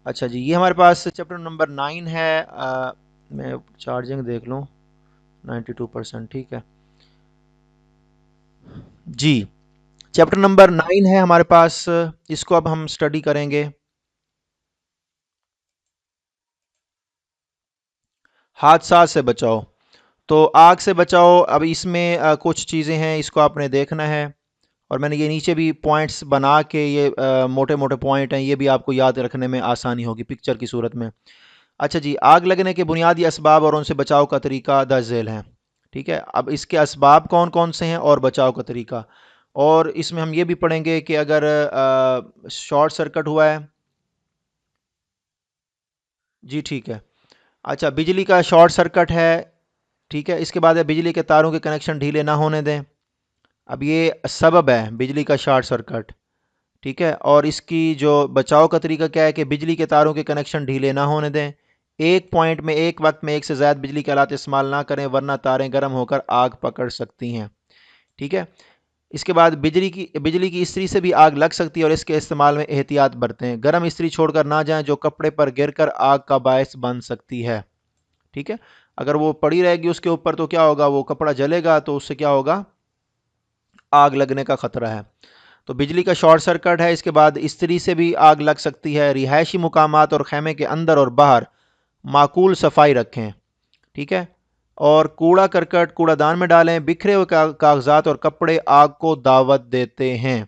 اچھا جی، یہ ہمارے پاس چیپٹر نمبر 9 ہے۔ میں چارجنگ دیکھ لوں، 92%، ٹھیک ہے جی۔ چیپٹر نمبر 9 ہے ہمارے پاس، اس کو اب ہم سٹڈی کریں گے۔ حادثات سے بچاؤ، تو آگ سے بچاؤ، اب اس میں کچھ چیزیں ہیں، اس کو آپ نے دیکھنا ہے، اور میں نے یہ نیچے بھی پوائنٹس بنا کے، یہ موٹے موٹے پوائنٹ ہیں، یہ بھی آپ کو یاد رکھنے میں آسانی ہوگی پکچر کی صورت میں۔ اچھا جی، آگ لگنے کے بنیادی اسباب اور ان سے بچاؤ کا طریقہ درج ذیل ہیں، ٹھیک ہے۔ اب اس کے اسباب کون کون سے ہیں اور بچاؤ کا طریقہ، اور اس میں ہم یہ بھی پڑھیں گے کہ اگر شارٹ سرکٹ ہوا ہے، جی ٹھیک ہے۔ اچھا، بجلی کا شارٹ سرکٹ ہے، ٹھیک ہے، اس کے بعد ہے بجلی کے تاروں کے کنیکشن ڈھیلے نہ ہونے دیں، اب یہ سبب ہے بجلی کا شارٹ سرکٹ، ٹھیک ہے۔ اور اس کی جو بچاؤ کا طریقہ کیا ہے کہ بجلی کے تاروں کے کنیکشن ڈھیلے نہ ہونے دیں، ایک پوائنٹ میں ایک وقت میں ایک سے زائد بجلی کے آلات استعمال نہ کریں ورنہ تاریں گرم ہو کر آگ پکڑ سکتی ہیں، ٹھیک ہے۔ اس کے بعد بجلی کی استری سے بھی آگ لگ سکتی ہے اور اس کے استعمال میں احتیاط برتیں، گرم استری چھوڑ کر نہ جائیں جو کپڑے پر گر کر آگ کا باعث بن سکتی ہے، ٹھیک ہے۔ اگر وہ پڑی رہے گی اس کے اوپر تو کیا ہوگا، وہ کپڑا جلے گا تو اس سے کیا ہوگا، آگ لگنے کا خطرہ ہے۔ تو بجلی کا شارٹ سرکٹ ہے، اس کے بعد استری سے بھی آگ لگ سکتی ہے۔ رہائشی مقامات اور خیمے کے اندر اور باہر معقول صفائی رکھیں، ٹھیک ہے۔ اور کوڑا کرکٹ کوڑا دان میں ڈالیں، بکھرے ہوئے کاغذات اور کپڑے آگ کو دعوت دیتے ہیں۔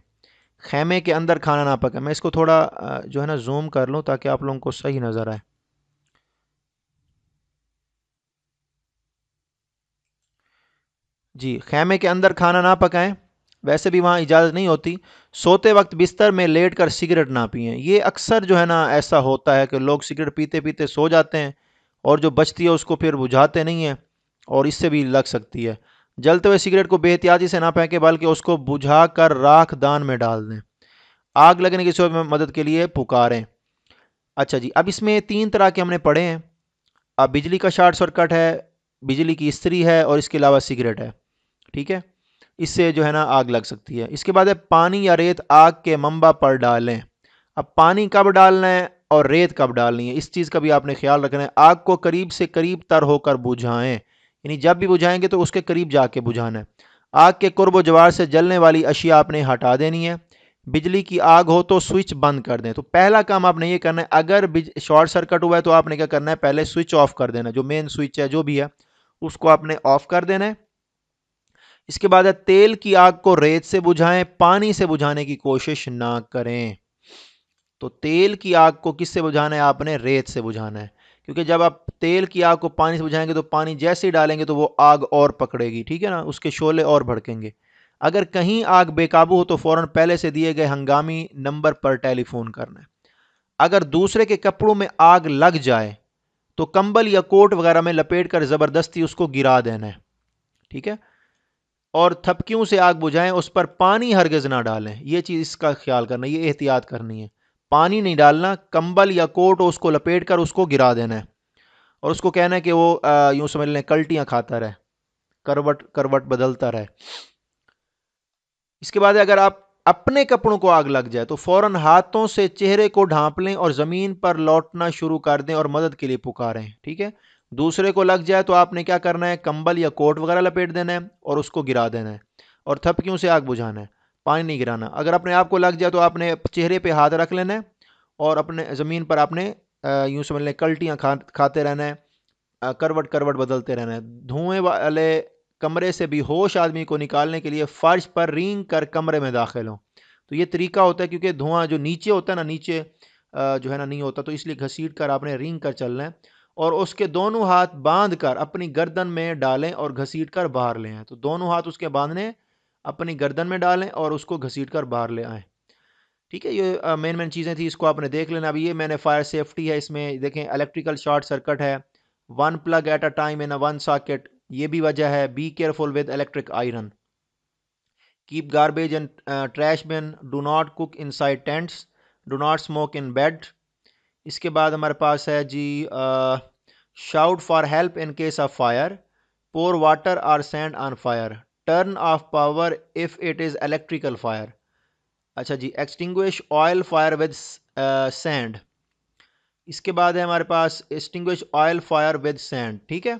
خیمے کے اندر کھانا نہ پکائیں، میں اس کو تھوڑا جو ہے نا زوم کر لوں تاکہ آپ لوگوں کو صحیح نظر آئے۔ جی، خیمے کے اندر کھانا نہ پکائیں، ویسے بھی وہاں اجازت نہیں ہوتی۔ سوتے وقت بستر میں لیٹ کر سگریٹ نہ پئیں، یہ اکثر جو ہے نا ایسا ہوتا ہے کہ لوگ سگریٹ پیتے پیتے سو جاتے ہیں اور جو بچتی ہے اس کو پھر بجھاتے نہیں ہیں، اور اس سے بھی لگ سکتی ہے۔ جلتے ہوئے سگریٹ کو بے احتیاطی سے نہ پھینکیں بلکہ اس کو بجھا کر راکھ دان میں ڈال دیں۔ آگ لگنے کی صورت میں مدد کے لیے پکاریں۔ اچھا جی، اب اس میں تین طرح کے ہم نے پڑھے ہیں۔ اب بجلی کا شارٹ سرکٹ ہے، بجلی کی استری ہے، اور اس کے علاوہ سگریٹ ہے، ٹھیک ہے۔ اس سے جو ہے نا آگ لگ سکتی ہے۔ اس کے بعد ہے پانی یا ریت آگ کے منبع پر ڈالیں۔ اب پانی کب ڈالنا ہے اور ریت کب ڈالنی ہے، اس چیز کا بھی آپ نے خیال رکھنا ہے۔ آگ کو قریب سے قریب تر ہو کر بجھائیں، یعنی جب بھی بجھائیں گے تو اس کے قریب جا کے بجھانا ہے۔ آگ کے قرب و جوار سے جلنے والی اشیاء آپ نے ہٹا دینی ہے۔ بجلی کی آگ ہو تو سوئچ بند کر دیں۔ تو پہلا کام آپ نے یہ کرنا ہے، اگر شارٹ سرکٹ ہوا ہے تو آپ نے کیا کرنا ہے، پہلے سوئچ آف کر دینا، جو مین سوئچ ہے جو بھی ہے اس کو آپ نے آف کر دینا ہے۔ اس کے بعد ہے تیل کی آگ کو ریت سے بجھائیں، پانی سے بجھانے کی کوشش نہ کریں۔ تو تیل کی آگ کو کس سے بجھانا ہے، آپ نے ریت سے بجھانا ہے، کیونکہ جب آپ تیل کی آگ کو پانی سے بجھائیں گے تو پانی جیسے ہی ڈالیں گے تو وہ آگ اور پکڑے گی، ٹھیک ہے نا، اس کے شعلے اور بھڑکیں گے۔ اگر کہیں آگ بے قابو ہو تو فوراً پہلے سے دیے گئے ہنگامی نمبر پر ٹیلی فون کرنا ہے۔ اگر دوسرے کے کپڑوں میں آگ لگ جائے تو کمبل یا کوٹ وغیرہ میں لپیٹ کر زبردستی اس کو گرا دینا ہے، ٹھیک ہے۔ اور تھپکیوں سے آگ بجھائیں، اس پر پانی ہرگز نہ ڈالیں، یہ چیز اس کا خیال کرنا، یہ احتیاط کرنی ہے۔ پانی نہیں ڈالنا، کمبل یا کوٹ اس کو لپیٹ کر اس کو گرا دینا ہے، اور اس کو کہنا ہے کہ وہ یوں سمجھ لیں کلٹیاں کھاتا رہے، کروٹ کروٹ بدلتا رہے۔ اس کے بعد اگر آپ اپنے کپڑوں کو آگ لگ جائے تو فوراً ہاتھوں سے چہرے کو ڈھانپ لیں اور زمین پر لوٹنا شروع کر دیں اور مدد کے لیے پکاریں، ٹھیک ہے۔ دوسرے کو لگ جائے تو آپ نے کیا کرنا ہے، کمبل یا کوٹ وغیرہ لپیٹ دینا ہے اور اس کو گرا دینا ہے، اور تھپکیوں سے آگ بجھانا ہے، پانی نہیں گرانا۔ اگر اپنے آپ کو لگ جائے تو آپ نے چہرے پہ ہاتھ رکھ لینا ہے اور اپنے زمین پر آپ نے یوں سمجھ لیں کلٹیاں کھاتے رہنا ہے، کروٹ کروٹ بدلتے رہنا ہے۔ دھوئیں والے کمرے سے بھی ہوش آدمی کو نکالنے کے لیے فرش پر رینگ کر کمرے میں داخل ہوں۔ تو یہ طریقہ ہوتا ہے کیونکہ دھواں جو نیچے ہوتا ہے نا، نیچے جو ہے نا نہیں ہوتا، تو اس لیے گھسیٹ کر آپ نے رینگ کر چلنا ہے، اور اس کے دونوں ہاتھ باندھ کر اپنی گردن میں ڈالیں اور گھسیٹ کر باہر لے آئیں۔ تو دونوں ہاتھ اس کے باندھنے، اپنی گردن میں ڈالیں اور اس کو گھسیٹ کر باہر لے آئیں، ٹھیک ہے۔ یہ مین چیزیں تھیں، اس کو آپ نے دیکھ لینا۔ اب یہ میں نے فائر سیفٹی ہے، اس میں دیکھیں الیکٹریکل شارٹ سرکٹ ہے، one plug at a time in one socket, یہ بھی وجہ ہے۔ Be careful with electric iron, keep garbage and trash bin, do not cook inside tents, do not smoke in bed. اس کے بعد ہمارے پاس ہے جی shout for help in case of fire, pour water اور sand on fire, turn off power if it is electrical fire. اچھا جی، extinguish oil fire with sand, اس کے بعد ہے ہمارے پاس extinguish oil fire with sand. ٹھیک ہے.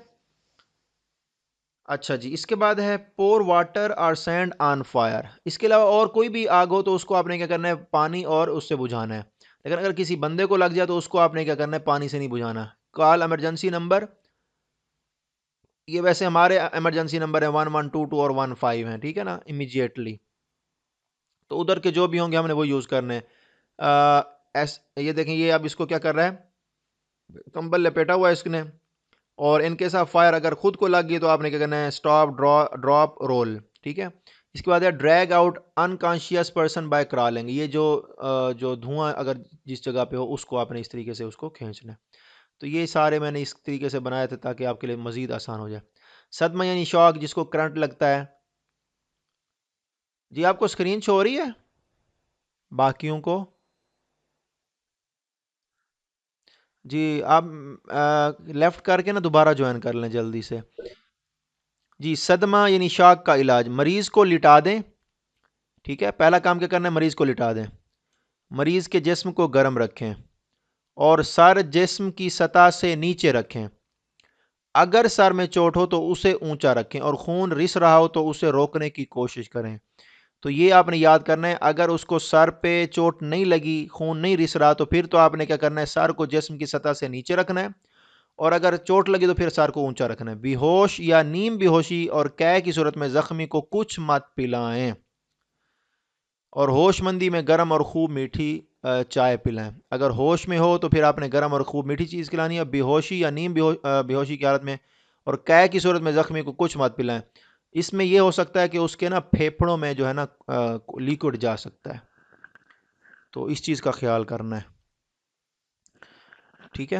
اچھا جی، اس کے بعد ہے پور واٹر اور سینڈ آن فائر. اس کے علاوہ اور کوئی بھی آگ ہو تو اس کو آپ نے کیا کرنا ہے، پانی اور اس سے بجھانا ہے. لیکن اگر کسی بندے کو لگ جائے تو اس کو آپ نے کیا کرنا ہے، پانی سے نہیں بجھانا. کال ایمرجنسی نمبر، یہ ویسے ہمارے ایمرجنسی نمبر ہے 1122 اور 15 ہیں، ٹھیک ہے نا، امیجیٹلی. تو ادھر کے جو بھی ہوں گے ہم نے وہ یوز کرنے ہیں. یہ دیکھیں، یہ اب اس کو کیا کر رہا ہے، کمبل لپیٹا ہوا ہے اس نے. اور ان کیس آف فائر اگر خود کو لگ گئی تو آپ نے کیا کرنا ہے، اسٹاپ، ڈراپ، رول. ٹھیک ہے. اس کے بعد ہے drag out unconscious person by crawling. یہ جو دھواں اگر جس جگہ پہ ہو اس کو آپ نے اس طریقے سے اس کو کھینچنا ہے. تو یہ سارے میں نے اس طریقے سے بنایا تھا تاکہ آپ کے لیے مزید آسان ہو جائے. صدمہ یعنی شوق، جس کو کرنٹ لگتا ہے. جی آپ کو اسکرین شو ہو رہی ہے باقیوں کو؟ جی آپ لیفٹ کر کے نا دوبارہ جوائن کر لیں جلدی سے. جی صدمہ یعنی شاک کا علاج، مریض کو لٹا دیں. ٹھیک ہے، پہلا کام کیا کرنا ہے، مریض کو لٹا دیں. مریض کے جسم کو گرم رکھیں اور سر جسم کی سطح سے نیچے رکھیں. اگر سر میں چوٹ ہو تو اسے اونچا رکھیں اور خون رس رہا ہو تو اسے روکنے کی کوشش کریں. تو یہ آپ نے یاد کرنا ہے. اگر اس کو سر پہ چوٹ نہیں لگی، خون نہیں رس رہا، تو پھر تو آپ نے کیا کرنا ہے، سر کو جسم کی سطح سے نیچے رکھنا ہے. اور اگر چوٹ لگی تو پھر سر کو اونچا رکھنا ہے. بے ہوش یا نیم بے ہوشی اور قے کی صورت میں زخمی کو کچھ مت پلائیں اور ہوش مندی میں گرم اور خوب میٹھی چائے پلائیں. اگر ہوش میں ہو تو پھر آپ نے گرم اور خوب میٹھی چیز کھلانی ہے. بے ہوشی یا نیم بے ہوشی کی حالت میں اور قے کی صورت میں زخمی کو کچھ مت پلائیں. اس میں یہ ہو سکتا ہے کہ اس کے نا پھیپھڑوں میں جو ہے نا لیکوڈ جا سکتا ہے، تو اس چیز کا خیال کرنا ہے. ٹھیک ہے.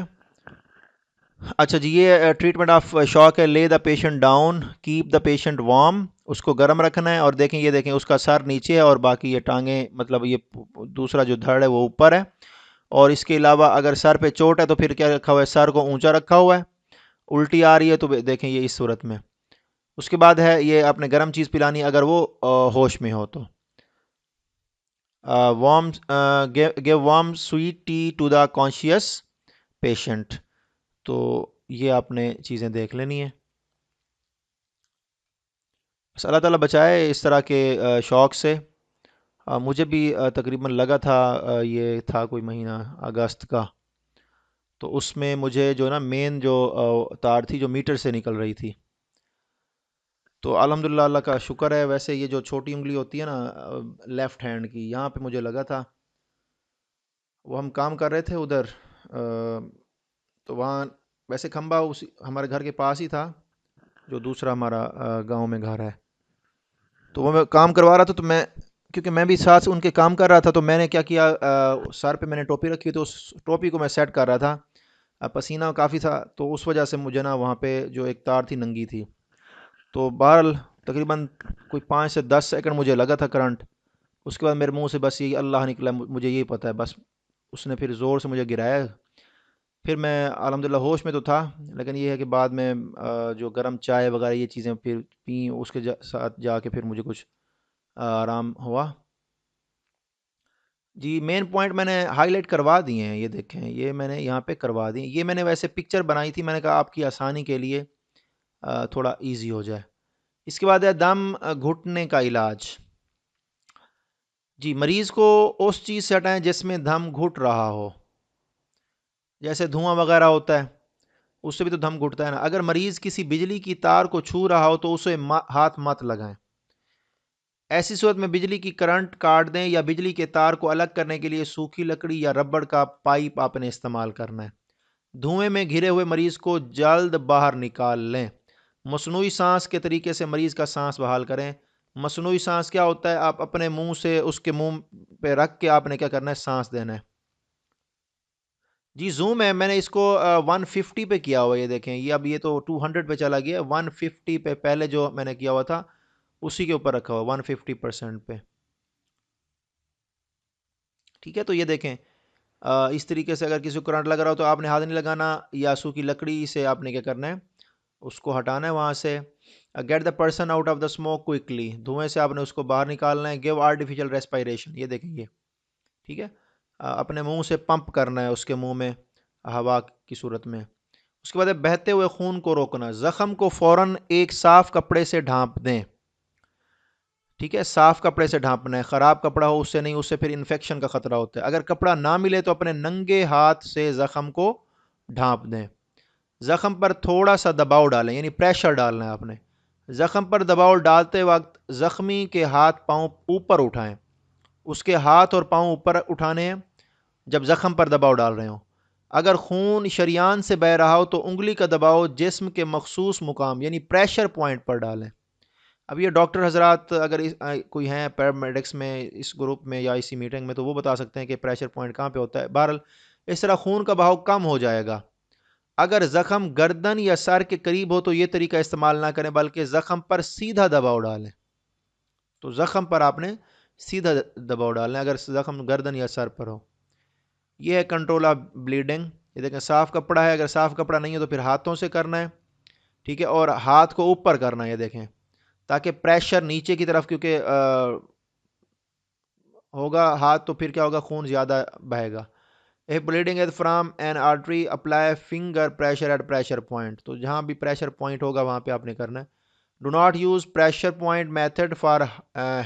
اچھا جی، یہ ٹریٹمنٹ آف شاک ہے. Lay the patient down, keep the patient warm. اس کو گرم رکھنا ہے. اور دیکھیں، یہ دیکھیں اس کا سر نیچے ہے اور باقی یہ ٹانگیں، مطلب یہ دوسرا جو دھڑ ہے وہ اوپر ہے. اور اس کے علاوہ اگر سر پہ چوٹ ہے تو پھر کیا رکھا ہوا ہے، سر کو اونچا رکھا ہوا ہے. الٹی آ رہی ہے تو دیکھیں یہ اس صورت میں. اس کے بعد ہے یہ آپ نے گرم چیز پلانی اگر وہ ہوش میں ہو تو. Warm, give warm sweet tea to the conscious patient. تو یہ آپ نے چیزیں دیکھ لینی ہیں. بس اللہ تعالیٰ بچائے اس طرح کے شوق سے. مجھے بھی تقریباً لگا تھا، یہ تھا کوئی مہینہ اگست کا. تو اس میں مجھے جو نا مین جو تار تھی جو میٹر سے نکل رہی تھی. تو الحمدللہ اللہ کا شکر ہے. ویسے یہ جو چھوٹی انگلی ہوتی ہے نا لیفٹ ہینڈ کی، یہاں پہ مجھے لگا تھا. وہ ہم کام کر رہے تھے ادھر، تو وہاں ویسے کھمبا ہمارے گھر کے پاس ہی تھا، جو دوسرا ہمارا گاؤں میں گھر ہے. تو وہ میں کام کروا رہا تھا، تو میں کیونکہ میں بھی ساتھ ان کے کام کر رہا تھا، تو میں نے کیا کیا، سر پہ میں نے ٹوپی رکھی تو اس ٹوپی کو میں سیٹ کر رہا تھا. پسینہ کافی تھا تو اس وجہ سے مجھے نا وہاں پہ جو ایک تار تھی ننگی تھی. تو بہرحال تقریباً کوئی 5 سے 10 سیکنڈ مجھے لگا تھا کرنٹ. اس کے بعد میرے منہ سے بس یہ اللہ نکلا، مجھے یہی پتہ ہے بس. اس نے پھر زور سے مجھے گرایا. پھر میں الحمدللہ ہوش میں تو تھا، لیکن یہ ہے کہ بعد میں جو گرم چائے وغیرہ یہ چیزیں پھر پیں، اس کے ساتھ جا کے پھر مجھے کچھ آرام ہوا. جی مین پوائنٹ میں نے ہائی لائٹ کروا دیے ہیں، یہ دیکھیں یہ میں نے یہاں پہ کروا دی. یہ میں نے ویسے پکچر بنائی تھی، میں نے کہا آپ کی آسانی کے لیے تھوڑا ایزی ہو جائے. اس کے بعد ہے دم گھٹنے کا علاج. جی مریض کو اس چیز سے ہٹائیں جس میں دم گھٹ رہا ہو، جیسے دھواں وغیرہ ہوتا ہے اس سے بھی تو دم گھٹتا ہے نا. اگر مریض کسی بجلی کی تار کو چھو رہا ہو تو اسے ہاتھ مت لگائیں. ایسی صورت میں بجلی کی کرنٹ کاٹ دیں یا بجلی کے تار کو الگ کرنے کے لیے سوکھی لکڑی یا ربڑ کا پائپ آپ نے استعمال کرنا ہے. دھوئیں میں گھرے ہوئے مریض کو جلد باہر نکال لیں. مصنوعی سانس کے طریقے سے مریض کا سانس بحال کریں. مصنوعی سانس کیا ہوتا ہے، آپ اپنے منہ سے اس کے منہ پہ رکھ کے آپ نے کیا کرنا ہے، سانس دینا ہے. جی زوم ہے، میں نے اس کو 150 پہ کیا ہوا. یہ دیکھیں یہ اب یہ تو 200 پہ چلا گیا. 150 پہ پہلے جو میں نے کیا ہوا تھا اسی کے اوپر رکھا ہوا 150% پہ. ٹھیک ہے. تو یہ دیکھیں اس طریقے سے اگر کسی کو کرنٹ لگ رہا ہو تو آپ نے ہاتھ نہیں لگانا، یا سوکھی لکڑی سے آپ نے کیا کرنا ہے، اس کو ہٹانا ہے وہاں سے. Get the person out of the smoke quickly. دھوئیں سے آپ نے اس کو باہر نکالنا ہے. Give artificial respiration. یہ دیکھیں یہ ٹھیک ہے. اپنے منہ سے پمپ کرنا ہے اس کے منہ میں ہوا کی صورت میں۔ اس کے بعد ہے بہتے ہوئے خون کو روکنا، زخم کو فوراً ایک صاف کپڑے سے ڈھانپ دیں، ٹھیک ہے، صاف کپڑے سے ڈھانپنا ہے، خراب کپڑا ہو اس سے نہیں، اس سے پھر انفیکشن کا خطرہ ہوتا ہے۔ اگر کپڑا نہ ملے تو اپنے ننگے ہاتھ سے زخم کو ڈھانپ دیں، زخم پر تھوڑا سا دباؤ ڈالیں، یعنی پریشر ڈالنا ہے آپ نے۔ زخم پر دباؤ ڈالتے وقت زخمی کے ہاتھ پاؤں اوپر اٹھائیں، اس کے ہاتھ اور پاؤں اوپر اٹھانے ہیں جب زخم پر دباؤ ڈال رہے ہوں۔ اگر خون شریان سے بہہ رہا ہو تو انگلی کا دباؤ جسم کے مخصوص مقام یعنی پریشر پوائنٹ پر ڈالیں۔ اب یہ ڈاکٹر حضرات اگر کوئی ہیں پیرامیڈکس میں اس گروپ میں یا اسی میٹنگ میں تو وہ بتا سکتے ہیں کہ پریشر پوائنٹ کہاں پہ ہوتا ہے۔ بہرحال اس طرح خون کا بہاؤ کم ہو جائے گا۔ اگر زخم گردن یا سر کے قریب ہو تو یہ طریقہ استعمال نہ کریں بلکہ زخم پر سیدھا دباؤ ڈالیں۔ تو زخم پر آپ نے سیدھا دباؤ ڈالنا ہے اگر زخم گردن یا سر پر ہو۔ یہ ہے کنٹرول آف بلیڈنگ۔ یہ دیکھیں صاف کپڑا ہے، اگر صاف کپڑا نہیں ہے تو پھر ہاتھوں سے کرنا ہے، ٹھیک ہے، اور ہاتھ کو اوپر کرنا ہے، یہ دیکھیں تاکہ پریشر نیچے کی طرف، کیونکہ ہوگا ہاتھ تو پھر کیا ہوگا، خون زیادہ بہے گا۔ If bleeding is from an artery, apply finger pressure at pressure point۔ تو جہاں بھی پریشر پوائنٹ ہوگا وہاں پہ آپ نے کرنا ہے۔ Do not use pressure point method for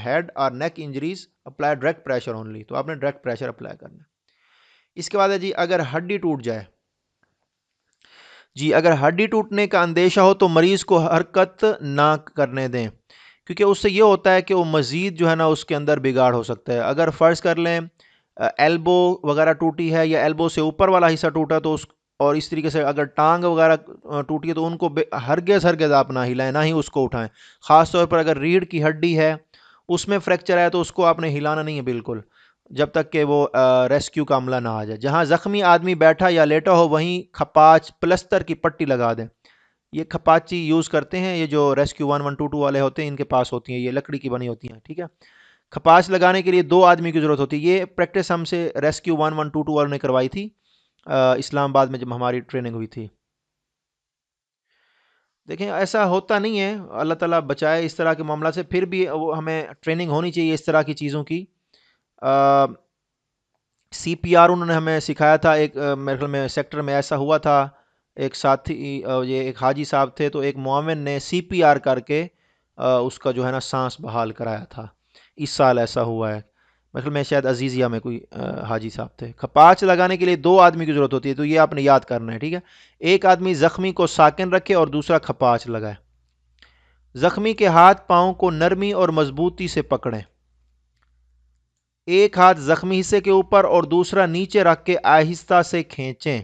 head or neck injuries. Apply direct pressure only۔ تو آپ نے ڈائریکٹ پریشر اپلائی کرنا ہے۔ اس کے بعد ہے جی اگر ہڈی ٹوٹ جائے، جی اگر ہڈی ٹوٹنے کا اندیشہ ہو تو مریض کو حرکت نہ کرنے دیں، کیونکہ اس سے یہ ہوتا ہے کہ وہ مزید جو ہے نا اس کے اندر بگاڑ ہو سکتا ہے۔ اگر فرض کر لیں ایلبو وغیرہ ٹوٹی ہے یا ایلبو سے اوپر والا حصہ ٹوٹا تو اور اس طریقے سے اگر ٹانگ وغیرہ ٹوٹی ہے تو ان کو ہرگز آپ نہ ہلائیں، نہ ہی اس کو اٹھائیں۔ خاص طور پر اگر ریڑھ کی ہڈی ہے اس میں فریکچر ہے تو اس کو آپ نے ہلانا نہیں ہے بالکل، جب تک کہ وہ ریسکیو کا عملہ نہ آ جائے۔ جہاں زخمی آدمی بیٹھا یا لیٹا ہو وہیں کھپاچ پلستر کی پٹی لگا دیں۔ یہ کھپاچی یوز کرتے ہیں، یہ جو ریسکیو 1122 والے ہوتے ہیں ان کے پاس ہوتی ہیں، یہ لکڑی کی بنی ہوتی ہیں، ٹھیک ہے۔ کھپاچ لگانے کے لیے 2 آدمی کی ضرورت ہوتی ہے۔ یہ پریکٹس ہم سے ریسکیو 1122 والوں نے کروائی تھی اسلام آباد میں جب ہماری ٹریننگ ہوئی تھی۔ دیکھیں ایسا ہوتا نہیں ہے، اللہ تعالیٰ بچائے اس طرح کے معاملات سے، پھر بھی ہمیں ٹریننگ ہونی چاہیے اس طرح کی چیزوں کی۔ سی پی آر انہوں نے ہمیں سکھایا تھا، ایک میرے خیال میں سیکٹر میں ایسا ہوا تھا، ایک ساتھی یہ ایک حاجی صاحب تھے تو ایک معاون نے سی پی آر کر کے اس کا جو ہے نا سانس بحال کرایا تھا۔ اس سال ایسا ہوا ہے، میرے خیال میں شاید عزیزیہ میں کوئی حاجی صاحب تھے۔ کھپاچ لگانے کے لیے 2 آدمی کی ضرورت ہوتی ہے، تو یہ آپ نے یاد کرنا ہے، ٹھیک ہے۔ ایک آدمی زخمی کو ساکن رکھے اور دوسرا کھپاچ لگائے۔ زخمی کے ہاتھ پاؤں کو نرمی اور مضبوطی سے پکڑیں، ایک ہاتھ زخمی حصے کے اوپر اور دوسرا نیچے رکھ کے آہستہ سے کھینچیں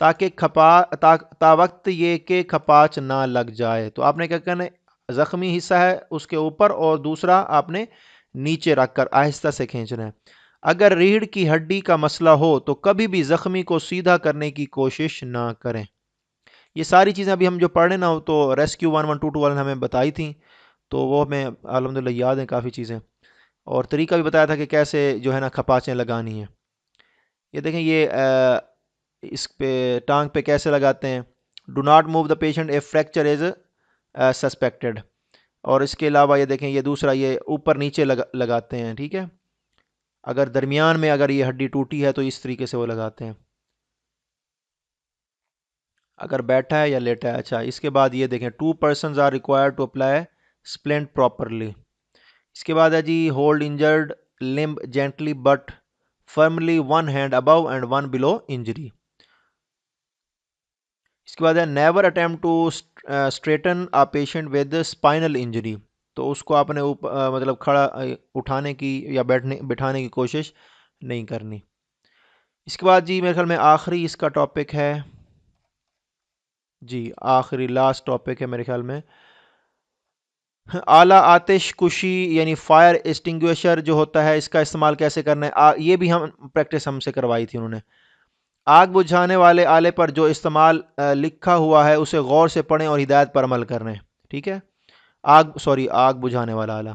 تاکہ تا وقت یہ کہ کھپاچ نہ لگ جائے۔ تو آپ نے کیا کرنا ہے، زخمی حصہ ہے اس کے اوپر اور دوسرا آپ نے نیچے رکھ کر آہستہ سے کھینچنا ہے۔ اگر ریڑھ کی ہڈی کا مسئلہ ہو تو کبھی بھی زخمی کو سیدھا کرنے کی کوشش نہ کریں۔ یہ ساری چیزیں ابھی ہم جو پڑھ رہے نا تو ریسکیو 1122 والے نے ہمیں بتائی تھیں، تو وہ ہمیں الحمدللہ یاد ہیں کافی چیزیں، اور طریقہ بھی بتایا تھا کہ کیسے جو ہے نا کھپاچیں لگانی ہیں۔ یہ دیکھیں یہ اس پہ ٹانگ پہ کیسے لگاتے ہیں۔ Do not move the patient a fracture is suspected. اور اس کے علاوہ یہ دیکھیں یہ دوسرا یہ اوپر نیچے لگاتے ہیں، ٹھیک ہے۔ اگر درمیان میں اگر یہ ہڈی ٹوٹی ہے تو اس طریقے سے وہ لگاتے ہیں، اگر بیٹھا ہے یا لیٹا ہے۔ اچھا اس کے بعد یہ دیکھیں 2 persons are required to apply splint properly۔ اس کے بعد ہے جی hold injured limb gently but firmly 1 hand above and 1 below injury۔ اس کے بعد ہے never attempt to straighten a patient with spinal injury. تو اس کو آپ نے مطلب کھڑا اٹھانے کی یا بٹھانے کی کوشش نہیں کرنی۔ اس کے بعد جی میرے خیال میں آخری اس کا ٹاپک ہے، جی آخری لاسٹ ٹاپک ہے میرے خیال میں، اعلیٰ آتش کشی یعنی فائر ایکسٹنگویشر جو ہوتا ہے اس کا استعمال کیسے کرنا ہے۔ یہ بھی پریکٹس ہم سے کروائی تھی انہوں نے۔ آگ بجھانے والے آلے پر جو استعمال لکھا ہوا ہے اسے غور سے پڑھیں اور ہدایت پر عمل کریں، ٹھیک ہے۔ آگ بجھانے والا آلہ،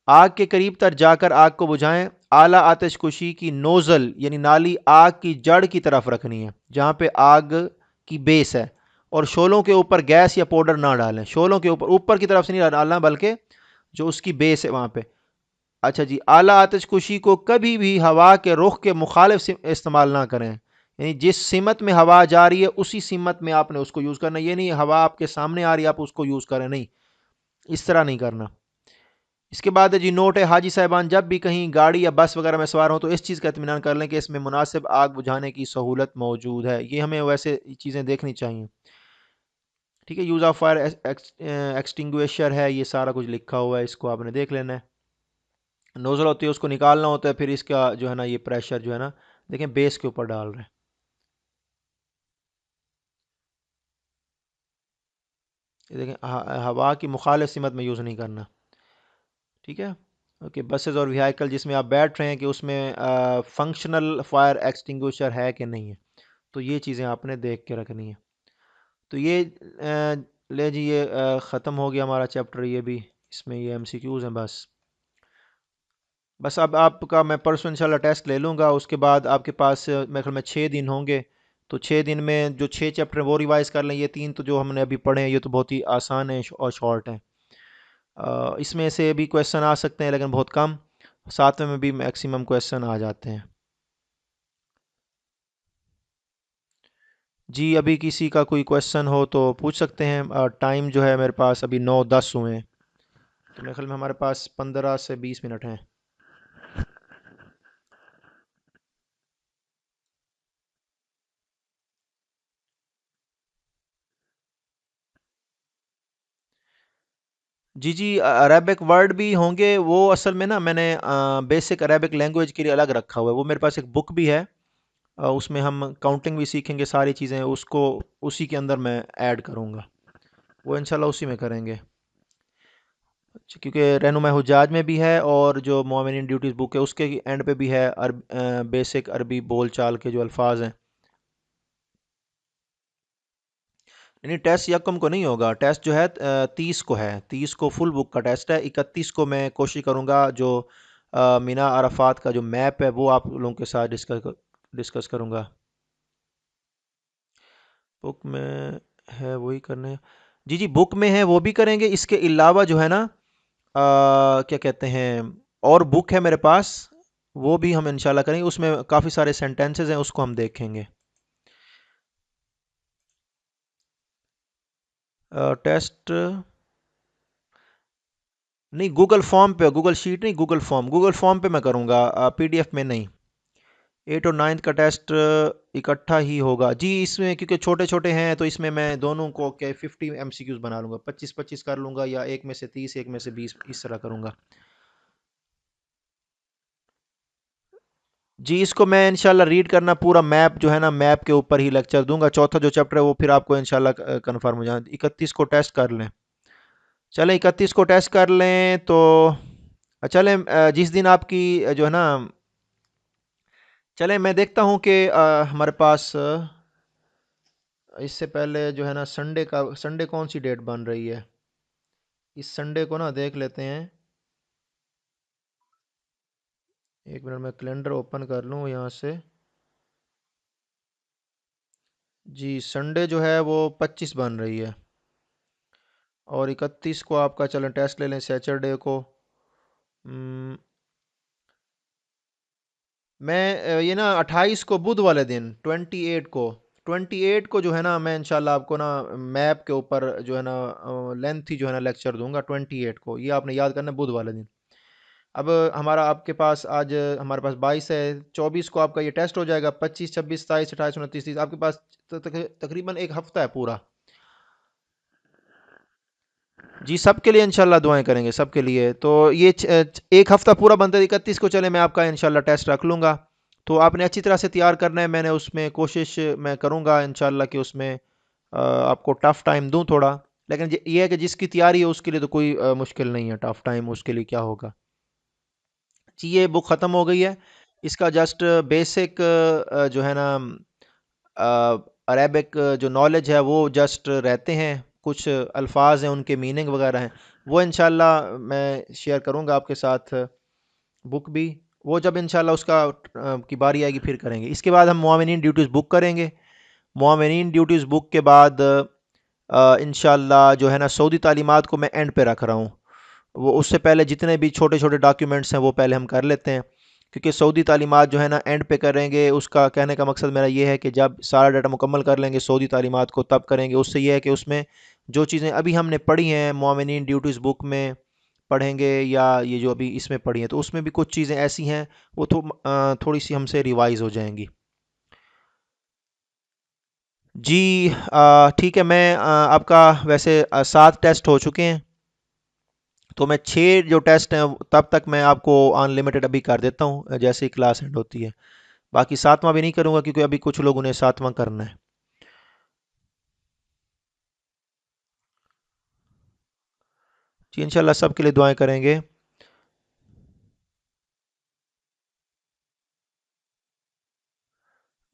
آگ کے قریب تر جا کر آگ کو بجھائیں۔ اعلیٰ آتش کشی کی نوزل یعنی نالی آگ کی جڑ کی طرف رکھنی ہے جہاں پہ آگ کی بیس ہے، اور شعلوں کے اوپر گیس یا پاؤڈر نہ ڈالیں۔ شعلوں کے اوپر کی طرف سے نہیں ڈالنا بلکہ جو اس کی بیس ہے وہاں پہ۔ اچھا جی اعلیٰ آتش کشی کو کبھی بھی ہوا کے رخ کے مخالف استعمال نہ کریں، یعنی جس سمت میں ہوا جا رہی ہے اسی سمت میں آپ نے اس کو یوز کرنا. یہ نہیں ہوا آپ کے سامنے آ رہی ہے آپ اس کو یوز کریں, نہیں, اس طرح نہیں کرنا. اس کے بعد جی نوٹ ہے, حاجی صاحبان جب بھی کہیں گاڑی یا بس وغیرہ میں سوار ہوں تو اس چیز کا اطمینان کر لیں کہ اس میں مناسب آگ بجھانے کی سہولت موجود ہے. یہ ہمیں ویسے چیزیں دیکھنی چاہیے. ٹھیک ہے, یوز آف فائر ایکسٹنگویشر ہے, یہ سارا کچھ لکھا ہوا ہے, اس کو آپ نے دیکھ لینا ہے. نوزل ہوتی ہے اس کو نکالنا ہوتا ہے, پھر اس کا جو ہے نا یہ پریشر جو ہے نا دیکھیں بیس کے اوپر ڈال رہے ہیں. یہ دیکھیں ہوا کی مخالف سمت میں یوز نہیں کرنا. ٹھیک ہے. اوکے, بسز اور وہیکل جس میں آپ بیٹھ رہے ہیں کہ اس میں فنکشنل فائر ایکسٹنگوشر ہے کہ نہیں ہے, تو یہ چیزیں آپ نے دیکھ کے رکھنی ہے. تو یہ لے جی یہ ختم ہو گیا ہمارا چیپٹر, یہ بھی اس میں یہ ایم سی کیوز ہیں بس. بس اب آپ کا میں پرسوں انشاءاللہ ٹیسٹ لے لوں گا, اس کے بعد آپ کے پاس میرے خیال میں 6 دن ہوں گے, تو 6 دن میں جو 6 چیپٹر ہیں وہ ریوائز کر لیں. یہ 3 تو جو ہم نے ابھی پڑھے ہیں یہ تو بہت ہی آسان ہیں اور شارٹ ہیں. اس میں سے بھی کویشچن آ سکتے ہیں لیکن بہت کم, 7ویں میں بھی میکسیمم کویشچن آ جاتے ہیں. جی ابھی کسی کا کوئی کویشچن ہو تو پوچھ سکتے ہیں. ٹائم جو ہے میرے پاس ابھی 9:10 ہوئے ہیں, تو میرے خیال میں ہمارے پاس 15 سے 20 منٹ ہیں. جی جی, عربک ورڈ بھی ہوں گے. وہ اصل میں نا میں نے بیسک عربک لینگویج کے لیے الگ رکھا ہوا ہے. وہ میرے پاس ایک بک بھی ہے, اس میں ہم کاؤنٹنگ بھی سیکھیں گے, ساری چیزیں اس کو اسی کے اندر میں ایڈ کروں گا. وہ انشاءاللہ اسی میں کریں گے. کیونکہ رہنما حجاج میں بھی ہے اور جو مومنین ڈیوٹیز بک ہے اس کے اینڈ پہ بھی ہے بیسک عربی بول چال کے جو الفاظ ہیں. نہیں, ٹیسٹ یکم کو نہیں ہوگا. ٹیسٹ جو ہے 30 کو ہے, 30 کو فل بک کا ٹیسٹ ہے. 31 کو میں کوشش کروں گا جو مینا عرفات کا جو میپ ہے وہ آپ لوگوں کے ساتھ ڈسکس کروں گا. بک میں ہے وہی کرنے. جی جی بک میں ہے وہ بھی کریں گے. اس کے علاوہ جو ہے نا کیا کہتے ہیں, اور بک ہے میرے پاس, وہ بھی ہم انشاءاللہ کریں گے. اس میں کافی سارے سینٹینسز ہیں, اس کو ہم دیکھیں گے. ٹیسٹ نہیں, گوگل فارم پہ, گوگل شیٹ نہیں, گوگل فارم, گوگل فارم پہ میں کروں گا, پی ڈی ایف میں نہیں. 8 اور 9 کا ٹیسٹ اکٹھا ہی ہوگا. جی اس میں کیونکہ چھوٹے چھوٹے ہیں تو اس میں دونوں کو 50 ایم سی کیوز بنا لوں گا, 25 کر لوں گا, یا ایک میں سے 30 ایک میں سے 20 اس طرح کروں گا. جی اس کو میں انشاءاللہ ریڈ کرنا پورا میپ جو ہے نا میپ کے اوپر ہی لیکچر دوں گا. چوتھا جو چیپٹر ہے وہ پھر آپ کو انشاءاللہ کنفرم ہو جائے. 31 کو ٹیسٹ کر لیں. چلیں 31 کو ٹیسٹ کر لیں تو چلیں جس دن آپ کی جو ہے نا, چلیں میں دیکھتا ہوں کہ ہمارے پاس اس سے پہلے جو ہے نا سنڈے کون سی ڈیٹ بن رہی ہے. اس سنڈے کو نا دیکھ لیتے ہیں. ایک منٹ میں کیلنڈر اوپن کر لوں یہاں سے. جی سنڈے جو ہے وہ 25 بن رہی ہے, اور 31 کو آپ کا چلیں ٹیسٹ لے لیں سیچرڈے کو. م، میں یہ نا 28 کو بدھ والے دن 28 کو جو ہے نا میں انشاءاللہ آپ کو نا میپ کے اوپر جو ہے نا لینتھ ہی جو ہے نا لیکچر دوں گا 28 کو. یہ آپ نے یاد کرنا بدھ والے دن. اب ہمارا آپ کے پاس آج ہمارے پاس 22 ہے, 24 کو آپ کا یہ ٹیسٹ ہو جائے گا. 25 26 27 28 29 30 آپ کے پاس تقریباً ایک ہفتہ ہے پورا. جی سب کے لیے انشاءاللہ دعائیں کریں گے, سب کے لیے. تو یہ ایک ہفتہ پورا بنتا ہے 31 کو. چلے میں آپ کا انشاءاللہ ٹیسٹ رکھ لوں گا. تو آپ نے اچھی طرح سے تیار کرنا ہے. میں نے اس میں کوشش میں کروں گا انشاءاللہ کہ اس میں آپ کو ٹف ٹائم دوں تھوڑا. لیکن یہ ہے کہ جس کی تیاری ہے اس کے لیے تو کوئی مشکل نہیں ہے. ٹف ٹائم اس کے لیے کیا ہوگا. جی یہ بک ختم ہو گئی ہے. اس کا جسٹ بیسک جو ہے نا عربک جو نالج ہے وہ جسٹ رہتے ہیں. کچھ الفاظ ہیں ان کے میننگ وغیرہ ہیں, وہ انشاءاللہ میں شیئر کروں گا آپ کے ساتھ. بک بھی وہ جب انشاءاللہ اس کا کی باری آئے گی پھر کریں گے. اس کے بعد ہم معاونین ڈیوٹیز بک کریں گے. معاونین ڈیوٹیز بک کے بعد انشاءاللہ جو ہے نا سعودی تعلیمات کو میں اینڈ پہ رکھ رہا ہوں. وہ اس سے پہلے جتنے بھی چھوٹے چھوٹے ڈاکیومنٹس ہیں وہ پہلے ہم کر لیتے ہیں. کیونکہ سعودی تعلیمات جو ہے نا اینڈ پہ کریں گے، اس کا کہنے کا مقصد میرا یہ ہے کہ جب سارا ڈاٹا مکمل کر لیں گے سعودی تعلیمات کو تب کریں گے. اس سے یہ ہے کہ اس میں جو چیزیں ابھی ہم نے پڑھی ہیں مومنین ڈیوٹیز بک میں پڑھیں گے، یا یہ جو ابھی اس میں پڑھی ہیں، تو اس میں بھی کچھ چیزیں ایسی ہیں وہ تھوڑی سی ہم سے ریوائز ہو جائیں گی. جی ٹھیک ہے. میں آپ کا ویسے 7 ٹیسٹ ہو چکے ہیں، تو میں 6 جو ٹیسٹ ہیں تب تک میں آپ کو ان لمیٹڈ ابھی کر دیتا ہوں جیسے ہی کلاس اینڈ ہوتی ہے. باقی 7واں بھی نہیں کروں گا کیونکہ ابھی کچھ لوگوں نے 7واں کرنا ہے. جی انشاءاللہ سب کے لیے دعائیں کریں گے.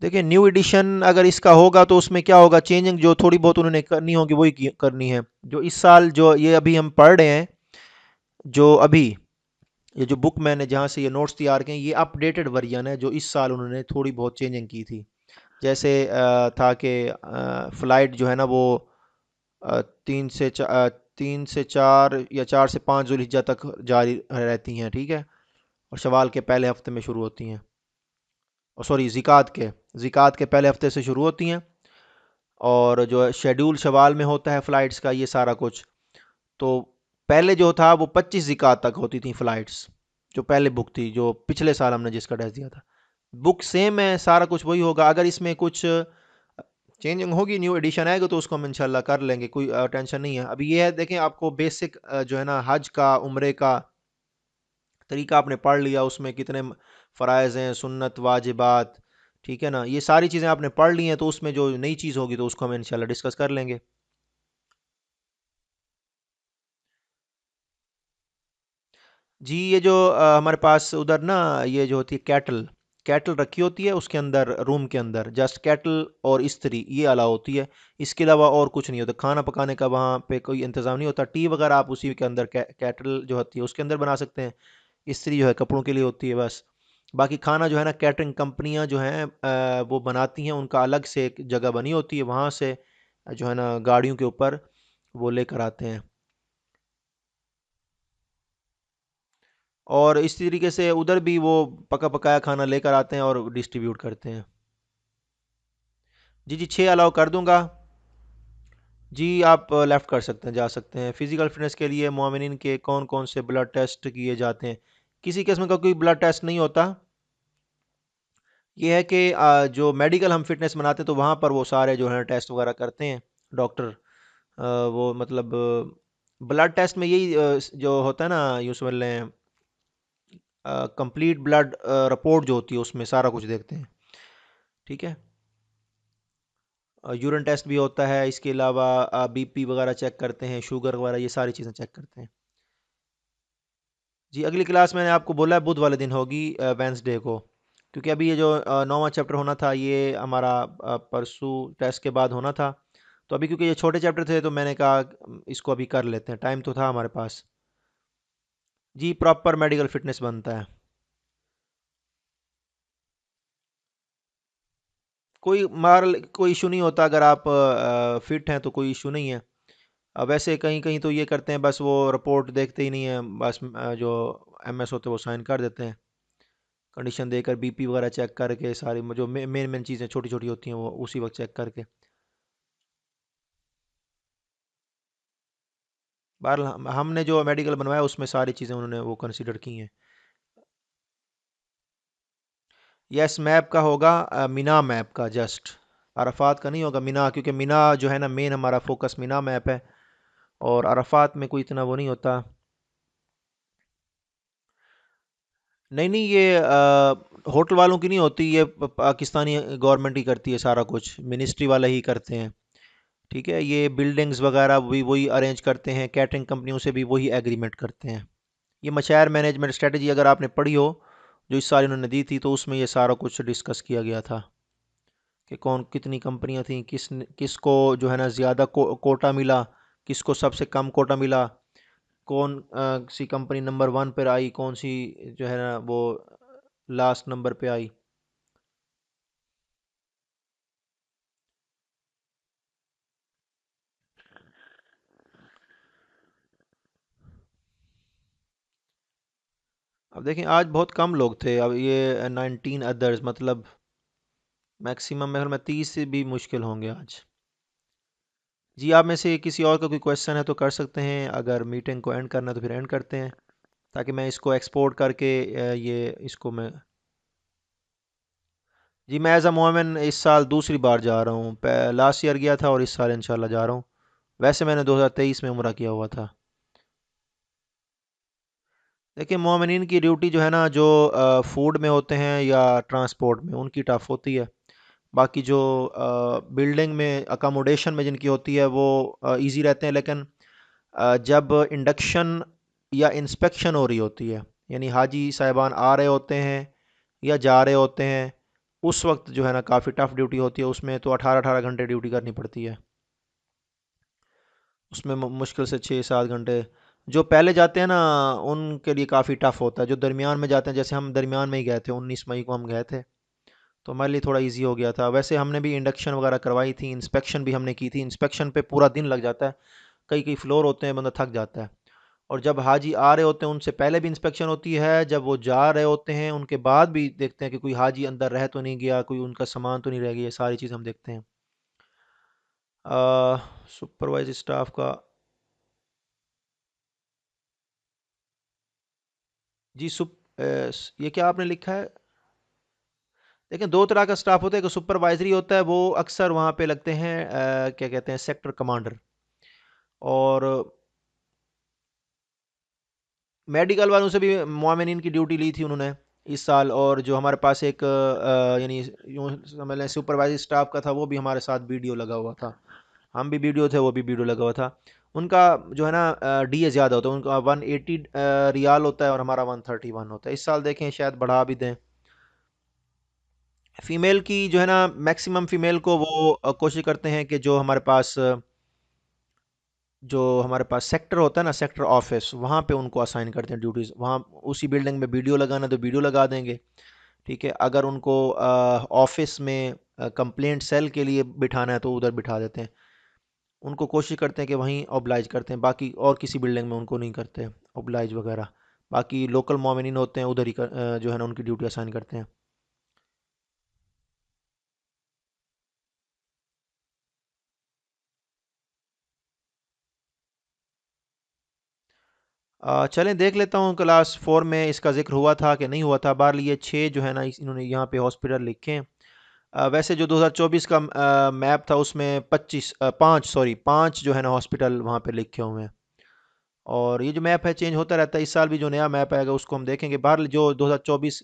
دیکھیں نیو ایڈیشن اگر اس کا ہوگا تو اس میں کیا ہوگا، چینجنگ جو تھوڑی بہت انہوں نے کرنی ہوگی وہی کرنی ہے. جو اس سال جو یہ ابھی ہم پڑھ رہے ہیں، جو ابھی یہ جو بک میں نے جہاں سے یہ نوٹس تیار کیے ہیں، یہ اپ ڈیٹڈ ورژن ہے جو اس سال انہوں نے تھوڑی بہت چینجنگ کی تھی. جیسے تھا کہ فلائٹ جو ہے نا وہ 3 سے 4 یا 4 سے 5 ذوالحجہ تک جاری رہتی ہیں، ٹھیک ہے، اور شوال کے پہلے ہفتے میں شروع ہوتی ہیں. اور سوری، زکوٰۃ کے پہلے ہفتے سے شروع ہوتی ہیں. اور جو شیڈول شوال میں ہوتا ہے فلائٹس کا یہ سارا کچھ، تو پہلے جو تھا وہ 25 زکوٰۃ تک ہوتی تھیں فلائٹس. جو پہلے بک تھی جو پچھلے سال ہم نے جس کا ٹیسٹ دیا تھا، بک سیم ہے، سارا کچھ وہی ہوگا. اگر اس میں کچھ چینجنگ ہوگی، نیو ایڈیشن آئے گا تو اس کو ہم انشاءاللہ کر لیں گے، کوئی ٹینشن نہیں ہے. ابھی یہ ہے دیکھیں آپ کو بیسک جو ہے نا حج کا عمرے کا طریقہ آپ نے پڑھ لیا، اس میں کتنے فرائض ہیں، سنت واجبات، ٹھیک ہے نا، یہ ساری چیزیں آپ نے پڑھ لی ہیں. تو اس میں جو نئی چیز ہوگی تو اس کو ہم انشاءاللہ ڈسکس کر لیں گے. جی یہ جو ہمارے پاس ادھر نا یہ جو ہوتی ہے کیٹل، کیٹل رکھی ہوتی ہے اس کے اندر، روم کے اندر جسٹ کیٹل اور استری یہ الاؤ ہوتی ہے. اس کے علاوہ اور کچھ نہیں ہوتا، کھانا پکانے کا وہاں پہ کوئی انتظام نہیں ہوتا. ٹی وغیرہ آپ اسی کے اندر کیٹل جو ہوتی ہے اس کے اندر بنا سکتے ہیں. استری جو ہے کپڑوں کے لیے ہوتی ہے بس. باقی کھانا جو ہے نا کیٹرنگ کمپنیاں جو ہیں وہ بناتی ہیں، ان کا الگ سے ایک جگہ بنی ہوتی ہے، وہاں سے جو ہے نا گاڑیوں کے اوپر وہ لے کر آتے ہیں. اور اس طریقے سے ادھر بھی وہ پکا پکایا کھانا لے کر آتے ہیں اور ڈسٹریبیوٹ کرتے ہیں. جی جی 6 الاؤ کر دوں گا. جی آپ لیفٹ کر سکتے ہیں، جا سکتے ہیں. فزیکل فٹنس کے لیے مومنین کے کون کون سے بلڈ ٹیسٹ کیے جاتے ہیں؟ کسی قسم کا کوئی بلڈ ٹیسٹ نہیں ہوتا. یہ ہے کہ جو میڈیکل ہم فٹنس بناتے ہیں تو وہاں پر وہ سارے جو ہے ٹیسٹ وغیرہ کرتے ہیں ڈاکٹر. وہ مطلب بلڈ ٹیسٹ میں یہی جو ہوتا ہے نا یوں سمجھ لیں، کمپلیٹ بلڈ رپورٹ جو ہوتی ہے اس میں سارا کچھ دیکھتے ہیں، ٹھیک ہے. یورین ٹیسٹ بھی ہوتا ہے، اس کے علاوہ بی پی وغیرہ چیک کرتے ہیں، شوگر وغیرہ یہ ساری چیزیں چیک کرتے ہیں. جی اگلی کلاس میں نے آپ کو بولا ہے بدھ والے دن ہوگی، وینسڈے کو، کیونکہ ابھی یہ جو 9واں چیپٹر ہونا تھا یہ ہمارا پرسوں ٹیسٹ کے بعد ہونا تھا. تو ابھی کیونکہ یہ چھوٹے چیپٹر تھے تو میں نے کہا اس کو ابھی کر لیتے ہیں، ٹائم تو تھا ہمارے پاس. جی پراپر میڈیکل فٹنس بنتا ہے. کوئی ایشو نہیں ہوتا اگر آپ فٹ ہیں تو کوئی ایشو نہیں ہے. ویسے کہیں کہیں تو یہ کرتے ہیں بس وہ رپورٹ دیکھتے ہی نہیں ہیں، بس جو ایم ایس ہوتے ہیں وہ سائن کر دیتے ہیں، کنڈیشن دے کر بی پی وغیرہ چیک کر کے ساری جو مین مین چیزیں چھوٹی چھوٹی ہوتی ہیں وہ اسی وقت چیک کر کے. بہرحال ہم نے جو میڈیکل بنوایا اس میں ساری چیزیں انہوں نے وہ کنسیڈر کی ہیں. یس میپ کا ہوگا، مینا میپ کا جسٹ، عرفات کا نہیں ہوگا، مینا، کیونکہ مینا جو ہے نا مین ہمارا فوکس مینا میپ ہے، اور عرفات میں کوئی اتنا وہ نہیں ہوتا. نہیں نہیں یہ ہوٹل والوں کی نہیں ہوتی، یہ پاکستانی گورنمنٹ ہی کرتی ہے سارا کچھ، منسٹری والے ہی کرتے ہیں، ٹھیک ہے. یہ بلڈنگز وغیرہ بھی وہی ارینج کرتے ہیں، کیٹرنگ کمپنیوں سے بھی وہی ایگریمنٹ کرتے ہیں. یہ مشاعر مینجمنٹ اسٹریٹجی اگر آپ نے پڑھی ہو جو اس سال انہوں نے دی تھی تو اس میں یہ سارا کچھ ڈسکس کیا گیا تھا کہ کون کتنی کمپنیاں تھیں، کس کو جو ہے نا زیادہ کوٹا ملا، کس کو سب سے کم کوٹا ملا، کون سی کمپنی نمبر 1 پر آئی، کون سی جو ہے نا وہ لاسٹ نمبر پہ آئی. اب دیکھیں آج بہت کم لوگ تھے، اب یہ 19 ادرس، مطلب میکسیمم میں 30 سے بھی مشکل ہوں گے آج۔ جی آپ میں سے کسی اور کا کوئی کویشچن ہے تو کر سکتے ہیں، اگر میٹنگ کو اینڈ کرنا ہے تو پھر اینڈ کرتے ہیں، تاکہ میں اس کو ایکسپورٹ کر کے یہ اس کو میں، جی میں ایز اے مومن اس سال دوسری بار جا رہا ہوں، لاسٹ ایئر گیا تھا اور اس سال انشاءاللہ جا رہا ہوں۔ ویسے میں نے 2023 میں عمرہ کیا ہوا تھا۔ دیکھیں مومنین کی ڈیوٹی جو ہے نا، جو فوڈ میں ہوتے ہیں یا ٹرانسپورٹ میں، ان کی ٹف ہوتی ہے۔ باقی جو بلڈنگ میں اکاموڈیشن میں جن کی ہوتی ہے وہ ایزی رہتے ہیں، لیکن جب انڈکشن یا انسپیکشن ہو رہی ہوتی ہے، یعنی حاجی صاحبان آ رہے ہوتے ہیں یا جا رہے ہوتے ہیں، اس وقت جو ہے نا کافی ٹف ڈیوٹی ہوتی ہے، اس میں تو 18 گھنٹے ڈیوٹی کرنی پڑتی ہے، اس میں مشکل سے 6 7 گھنٹے۔ جو پہلے جاتے ہیں نا ان کے لیے کافی ٹف ہوتا ہے، جو درمیان میں جاتے ہیں، جیسے ہم درمیان میں ہی گئے تھے، 19 مئی کو ہم گئے تھے، تو ہمارے لیے تھوڑا ایزی ہو گیا تھا۔ ویسے ہم نے بھی انڈکشن وغیرہ کروائی تھی، انسپیکشن بھی ہم نے کی تھی، انسپیکشن پہ پورا دن لگ جاتا ہے، کئی کئی فلور ہوتے ہیں، بندہ تھک جاتا ہے۔ اور جب حاجی آ رہے ہوتے ہیں ان سے پہلے بھی انسپیکشن ہوتی ہے، جب وہ جا رہے ہوتے ہیں ان کے بعد بھی دیکھتے ہیں کہ کوئی حاجی اندر رہ تو نہیں گیا، کوئی ان کا سامان تو نہیں رہ گیا، یہ ساری چیز ہم دیکھتے ہیں۔ سپروائز اسٹاف کا، جی یہ کیا آپ نے لکھا ہے؟ دیکھیں دو طرح کا سٹاف ہوتا ہے، ایک سپروائزری ہوتا ہے، وہ اکثر وہاں پہ لگتے ہیں کیا کہتے ہیں، سیکٹر کمانڈر، اور میڈیکل والوں سے بھی معاونین کی ڈیوٹی لی تھی انہوں نے اس سال، اور جو ہمارے پاس ایک یعنی یوں سمجھ لیں سپروائزری اسٹاف کا تھا، وہ بھی ہمارے ساتھ ویڈیو لگا ہوا تھا، ہم بھی ویڈیو تھے، وہ بھی ویڈیو لگا ہوا تھا۔ ان کا جو ہے نا ڈی اے زیادہ ہوتا ہے، ان کا 180 ریال ہوتا ہے اور ہمارا 131 ہوتا ہے۔ اس سال دیکھیں شاید بڑھا بھی دیں۔ فیمیل کی جو ہے نا میکسیمم فیمیل کو وہ کوشش کرتے ہیں کہ جو ہمارے پاس سیکٹر ہوتا ہے نا، سیکٹر آفس، وہاں پہ ان کو اسائن کرتے ہیں ڈیوٹیز، وہاں اسی بلڈنگ میں ویڈیو لگانا تو ویڈیو لگا دیں گے، ٹھیک ہے۔ اگر ان کو آفس میں کمپلینٹ سیل کے لیے بٹھانا ہے تو ادھر بٹھا دیتے ہیں، ان کو کوشش کرتے ہیں کہ وہیں اوبلائج کرتے ہیں، باقی اور کسی بلڈنگ میں ان کو نہیں کرتے اوبلائج وغیرہ، باقی لوکل مومنین ہوتے ہیں ادھر ہی جو ہے نا ان کی ڈیوٹی اسائن کرتے ہیں۔ چلیں دیکھ لیتا ہوں کلاس 4 میں اس کا ذکر ہوا تھا کہ نہیں ہوا تھا، بہرحال یہ 6 جو ہے نا انہوں نے یہاں پہ ہاسپٹل لکھے ہیں۔ ویسے جو 2024 کا میپ تھا اس میں 5 جو ہے نا ہاسپٹل وہاں پہ لکھے ہوئے ہیں، اور یہ جو میپ ہے چینج ہوتا رہتا ہے، اس سال بھی جو نیا میپ آئے گا اس کو ہم دیکھیں گے۔ بہرحال جو 2024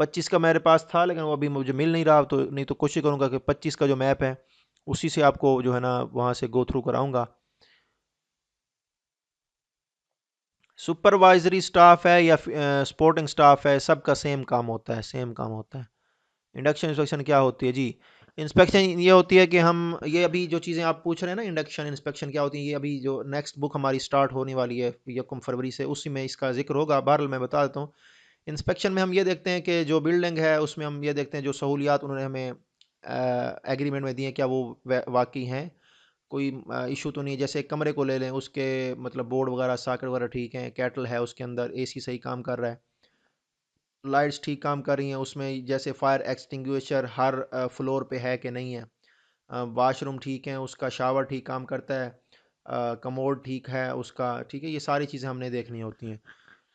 25 کا میرے پاس تھا، لیکن وہ ابھی مجھے مل نہیں رہا، تو نہیں تو کوشش کروں گا کہ 25 کا جو میپ ہے اسی سے آپ کو جو ہے نا وہاں سے گو تھرو کراؤں گا۔ سپروائزری سٹاف ہے یا سپورٹنگ سٹاف ہے، سب کا سیم کام ہوتا ہے، سیم کام ہوتا ہے۔ انڈکشن انسپیکشن کیا ہوتی ہے جی؟ انسپیکشن یہ ہوتی ہے کہ ہم یہ ابھی جو چیزیں آپ پوچھ رہے ہیں نا، انڈکشن انسپیکشن کیا ہوتی ہے، یہ ابھی جو نیکسٹ بک ہماری سٹارٹ ہونے والی ہے 1 فروری سے، اسی میں اس کا ذکر ہوگا۔ بہرحال میں بتا دیتا ہوں، انسپیکشن میں ہم یہ دیکھتے ہیں کہ جو بلڈنگ ہے اس میں ہم یہ دیکھتے ہیں جو سہولیات انہوں نے ہمیں ایگریمنٹ میں دی ہیں کیا وہ واقعی ہیں، کوئی ایشو تو نہیں ہے۔ جیسے ایک کمرے کو لے لیں، اس کے مطلب بورڈ وغیرہ ساکٹ وغیرہ ٹھیک ہیں، کیٹل ہے اس کے اندر، اے سی صحیح کام کر رہا ہے، لائٹس ٹھیک کام کر رہی ہیں اس میں، جیسے فائر ایکسٹنگویشر ہر فلور پہ ہے کہ نہیں ہے، واش روم ٹھیک ہیں، اس کا شاور ٹھیک کام کرتا ہے، کموڈ ٹھیک ہے اس کا، ٹھیک ہے، یہ ساری چیزیں ہم نے دیکھنی ہوتی ہیں۔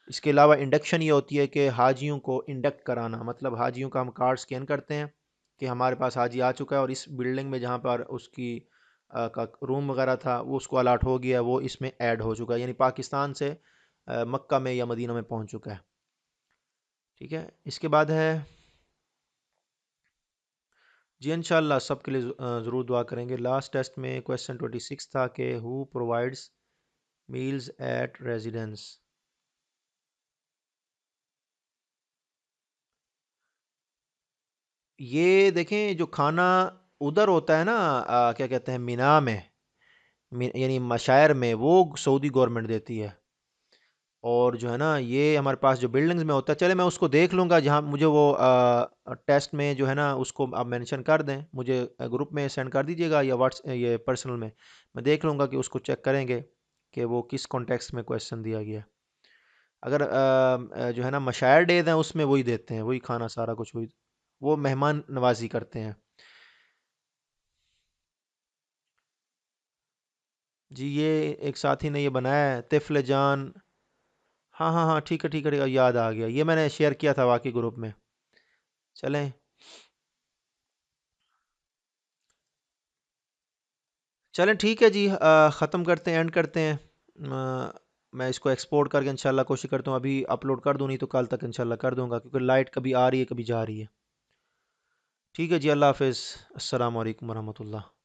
اس کے علاوہ انڈکشن یہ ہوتی ہے کہ حاجیوں کو انڈکٹ کرانا، مطلب حاجیوں کا ہم کارڈ سکین کرتے ہیں کہ ہمارے پاس حاجی آ چکا ہے، اور اس بلڈنگ میں جہاں پر اس کی کا روم وغیرہ تھا وہ اس کو الاٹ ہو گیا ہے، وہ اس میں ایڈ ہو چکا ہے، یعنی پاکستان سے مکہ میں یا مدینہ میں پہنچ چکا ہے، ٹھیک ہے۔ اس کے بعد ہے، جی انشاءاللہ سب کے لیے ضرور دعا کریں گے۔ لاسٹ ٹیسٹ میں کویسچن 26 تھا کہ ہو پرووائڈز میلز ایٹ ریزیڈنس، یہ دیکھیں جو کھانا ادھر ہوتا ہے نا کیا کہتے ہیں مینا میں، یعنی مشاعر میں، وہ سعودی گورنمنٹ دیتی ہے، اور جو ہے نا یہ ہمارے پاس جو بلڈنگز میں ہوتا ہے، چلے میں اس کو دیکھ لوں گا، جہاں مجھے وہ ٹیسٹ میں جو ہے نا اس کو آپ مینشن کر دیں، مجھے گروپ میں سینڈ کر دیجیے گا یا یہ پرسنل میں دیکھ لوں گا کہ اس کو چیک کریں گے کہ وہ کس کانٹیکس میں کویشچن دیا گیا ہے۔ اگر جو ہے نا مشاعر ڈیز ہیں اس میں وہی دیتے ہیں، وہی کھانا سارا کچھ وہی، وہ مہمان نوازی کرتے ہیں۔ جی یہ ایک ساتھی نے یہ بنایا ہے طفل جان۔ ہاں ہاں ہاں ٹھیک ہے ٹھیک ہے ٹھیک ہے، یاد آ گیا، یہ میں نے شیئر کیا تھا واقعی گروپ میں۔ چلیں، چلیں ٹھیک ہے جی، ختم کرتے ہیں، اینڈ کرتے ہیں۔ میں اس کو ایکسپورٹ کر کے انشاءاللہ کوشش کرتا ہوں ابھی اپلوڈ کر دوں، نہیں تو کل تک انشاءاللہ کر دوں گا، کیونکہ لائٹ کبھی آ رہی ہے کبھی جا رہی ہے۔ ٹھیک ہے جی، اللہ حافظ، السلام علیکم ورحمۃ اللہ۔